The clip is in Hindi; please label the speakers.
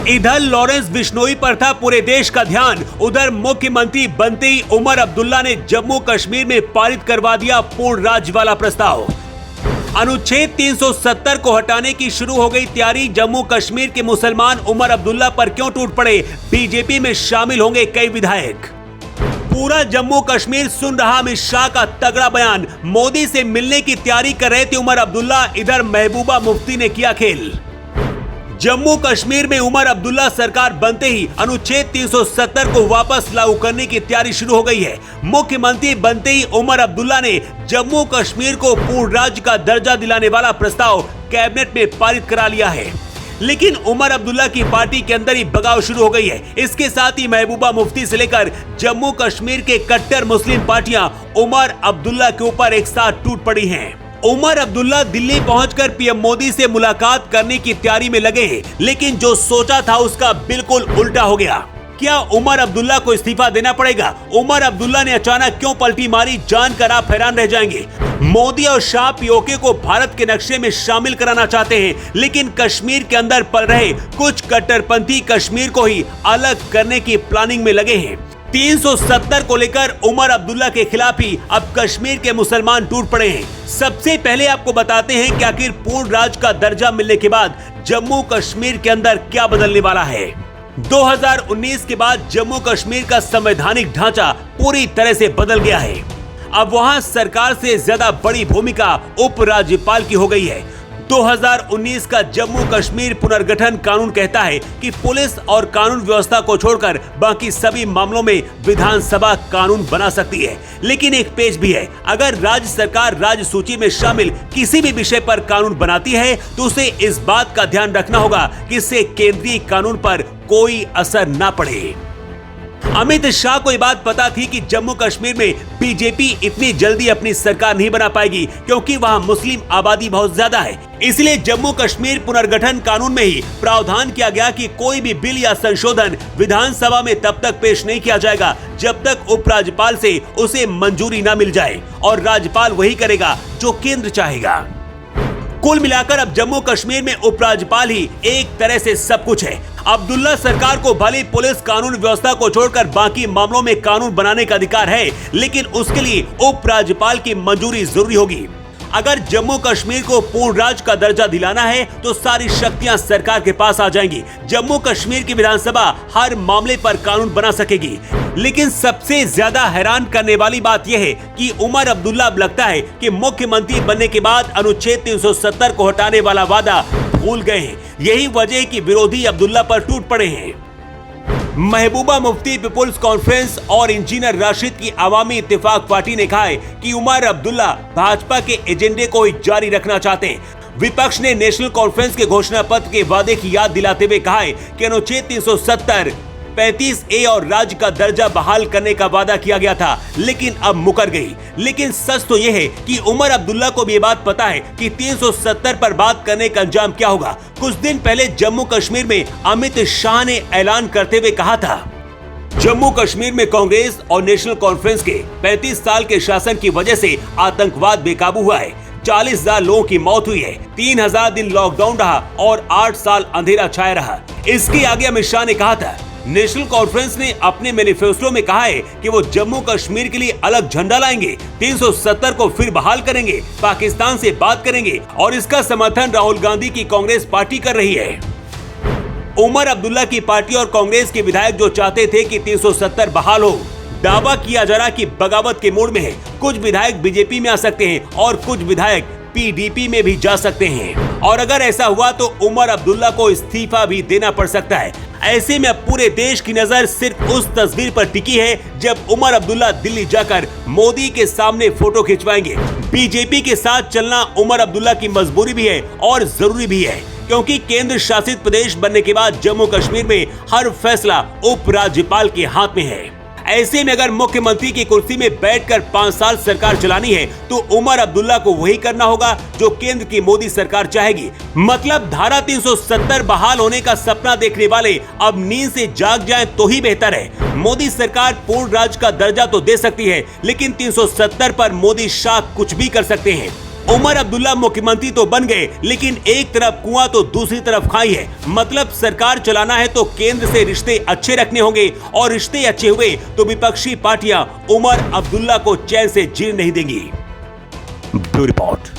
Speaker 1: इधर लॉरेंस बिश्नोई पर था पूरे देश का ध्यान। उधर मुख्यमंत्री बनते ही उमर अब्दुल्ला ने जम्मू कश्मीर में पारित करवा दिया पूर्ण राज्य वाला प्रस्ताव। अनुच्छेद 370 को हटाने की शुरू हो गई तैयारी। जम्मू कश्मीर के मुसलमान उमर अब्दुल्ला पर क्यों टूट पड़े? बीजेपी में शामिल होंगे कई विधायक। पूरा जम्मू कश्मीर सुन रहा अमित शाह का तगड़ा बयान। मोदी से मिलने की तैयारी कर रहे थे उमर अब्दुल्ला। इधर महबूबा मुफ्ती ने किया खेल। जम्मू कश्मीर में उमर अब्दुल्ला सरकार बनते ही अनुच्छेद 370 को वापस लागू करने की तैयारी शुरू हो गई है। मुख्यमंत्री बनते ही उमर अब्दुल्ला ने जम्मू कश्मीर को पूर्ण राज्य का दर्जा दिलाने वाला प्रस्ताव कैबिनेट में पारित करा लिया है। लेकिन उमर अब्दुल्ला की पार्टी के अंदर ही बगाव शुरू हो गई है। इसके साथ ही महबूबा मुफ्ती से लेकर जम्मू कश्मीर के कट्टर मुस्लिम पार्टियां उमर अब्दुल्ला के ऊपर एक साथ टूट पड़ी हैं। उमर अब्दुल्ला दिल्ली पहुंचकर पीएम मोदी से मुलाकात करने की तैयारी में लगे हैं, लेकिन जो सोचा था उसका बिल्कुल उल्टा हो गया। क्या उमर अब्दुल्ला को इस्तीफा देना पड़ेगा? उमर अब्दुल्ला ने अचानक क्यों पलटी मारी, जानकर आप हैरान रह जाएंगे। मोदी और शाह पीओके को भारत के नक्शे में शामिल कराना चाहते हैं, लेकिन कश्मीर के अंदर पल रहे कुछ कट्टरपंथी कश्मीर को ही अलग करने की प्लानिंग में लगे हैं। 370 को लेकर उमर अब्दुल्ला के खिलाफ ही अब कश्मीर के मुसलमान टूट पड़े हैं। सबसे पहले आपको बताते हैं कि आखिर पूर्ण राज्य का दर्जा मिलने के बाद जम्मू कश्मीर के अंदर क्या बदलने वाला है। 2019 के बाद जम्मू कश्मीर का संवैधानिक ढांचा पूरी तरह से बदल गया है। अब वहां सरकार से ज्यादा बड़ी भूमिका उपराज्यपाल की हो गई है। 2019 का जम्मू कश्मीर पुनर्गठन कानून कहता है कि पुलिस और कानून व्यवस्था को छोड़कर बाकी सभी मामलों में विधानसभा कानून बना सकती है। लेकिन एक पेच भी है, अगर राज्य सरकार राज्य सूची में शामिल किसी भी विषय पर कानून बनाती है तो उसे इस बात का ध्यान रखना होगा कि इससे केंद्रीय कानून पर कोई असर न पड़े। अमित शाह को यह बात पता थी कि जम्मू कश्मीर में बीजेपी इतनी जल्दी अपनी सरकार नहीं बना पाएगी, क्योंकि वहां मुस्लिम आबादी बहुत ज्यादा है। इसलिए जम्मू कश्मीर पुनर्गठन कानून में ही प्रावधान किया गया कि कोई भी बिल या संशोधन विधानसभा में तब तक पेश नहीं किया जाएगा जब तक उपराज्यपाल से उसे मंजूरी न मिल जाए, और राज्यपाल वही करेगा जो केंद्र चाहेगा। कुल मिलाकर अब जम्मू कश्मीर में उपराज्यपाल ही एक तरह से सब कुछ है। अब्दुल्ला सरकार को भले पुलिस कानून व्यवस्था को छोड़कर बाकी मामलों में कानून बनाने का अधिकार है, लेकिन उसके लिए उपराज्यपाल की मंजूरी जरूरी होगी। अगर जम्मू कश्मीर को पूर्ण राज्य का दर्जा दिलाना है तो सारी शक्तियां सरकार के पास आ जाएंगी। जम्मू कश्मीर की विधानसभा हर मामले पर कानून बना सकेगी। लेकिन सबसे ज्यादा हैरान करने वाली बात यह है कि उमर अब्दुल्ला अब लगता है कि मुख्यमंत्री बनने के बाद अनुच्छेद 370 को हटाने वाला वादा भूल गए हैं। यही वजह कि विरोधी अब्दुल्ला पर टूट पड़े हैं। महबूबा मुफ्ती पीपुल्स कॉन्फ्रेंस और इंजीनियर राशिद की अवामी इत्तेफाक पार्टी ने कहा है कि उमर अब्दुल्ला भाजपा के एजेंडे को ही जारी रखना चाहते हैं। विपक्ष ने नेशनल कॉन्फ्रेंस के घोषणा पत्र के वादे की याद दिलाते हुए कहा है कि अनुच्छेद 370 35A और राज्य का दर्जा बहाल करने का वादा किया गया था, लेकिन अब मुकर गई। लेकिन सच तो यह है कि उमर अब्दुल्ला को भी ये बात पता है कि 370 पर बात करने का अंजाम क्या होगा। कुछ दिन पहले जम्मू कश्मीर में अमित शाह ने ऐलान करते हुए कहा था, जम्मू कश्मीर में कांग्रेस और नेशनल कॉन्फ्रेंस के 35 साल के शासन की वजह से आतंकवाद बेकाबू हुआ है। 40,000 लोगों की मौत हुई है, 3000 दिन लॉकडाउन रहा और 8 साल अंधेरा छाया रहा। इसके आगे अमित शाह ने कहा था, नेशनल कॉन्फ्रेंस ने अपने मैनिफेस्टो में कहा है कि वो जम्मू कश्मीर के लिए अलग झंडा लाएंगे, 370 को फिर बहाल करेंगे, पाकिस्तान से बात करेंगे, और इसका समर्थन राहुल गांधी की कांग्रेस पार्टी कर रही है। उमर अब्दुल्ला की पार्टी और कांग्रेस के विधायक जो चाहते थे कि 370 बहाल हो, दावा किया जा रहा कि बगावत के मूड में है। कुछ विधायक बीजेपी में आ सकते हैं और कुछ विधायक पीडीपी में भी जा सकते हैं, और अगर ऐसा हुआ तो उमर अब्दुल्ला को इस्तीफा भी देना पड़ सकता है। ऐसे में अब पूरे देश की नजर सिर्फ उस तस्वीर पर टिकी है जब उमर अब्दुल्ला दिल्ली जाकर मोदी के सामने फोटो खिंचवाएंगे। बीजेपी के साथ चलना उमर अब्दुल्ला की मजबूरी भी है और जरूरी भी है, क्योंकि केंद्र शासित प्रदेश बनने के बाद जम्मू कश्मीर में हर फैसला उपराज्यपाल के हाथ में है। ऐसे में अगर मुख्यमंत्री की कुर्सी में बैठकर 5 साल सरकार चलानी है तो उमर अब्दुल्ला को वही करना होगा जो केंद्र की मोदी सरकार चाहेगी। मतलब धारा 370 बहाल होने का सपना देखने वाले अब नींद से जाग जाएं तो ही बेहतर है। मोदी सरकार पूर्ण राज्य का दर्जा तो दे सकती है, लेकिन 370 पर मोदी शाह कुछ भी कर सकते हैं। उमर अब्दुल्ला मुख्यमंत्री तो बन गए, लेकिन एक तरफ कुआं तो दूसरी तरफ खाई है। मतलब सरकार चलाना है तो केंद्र से रिश्ते अच्छे रखने होंगे, और रिश्ते अच्छे हुए तो विपक्षी पार्टियां उमर अब्दुल्ला को चैन से जीने नहीं देंगी। Bureau report.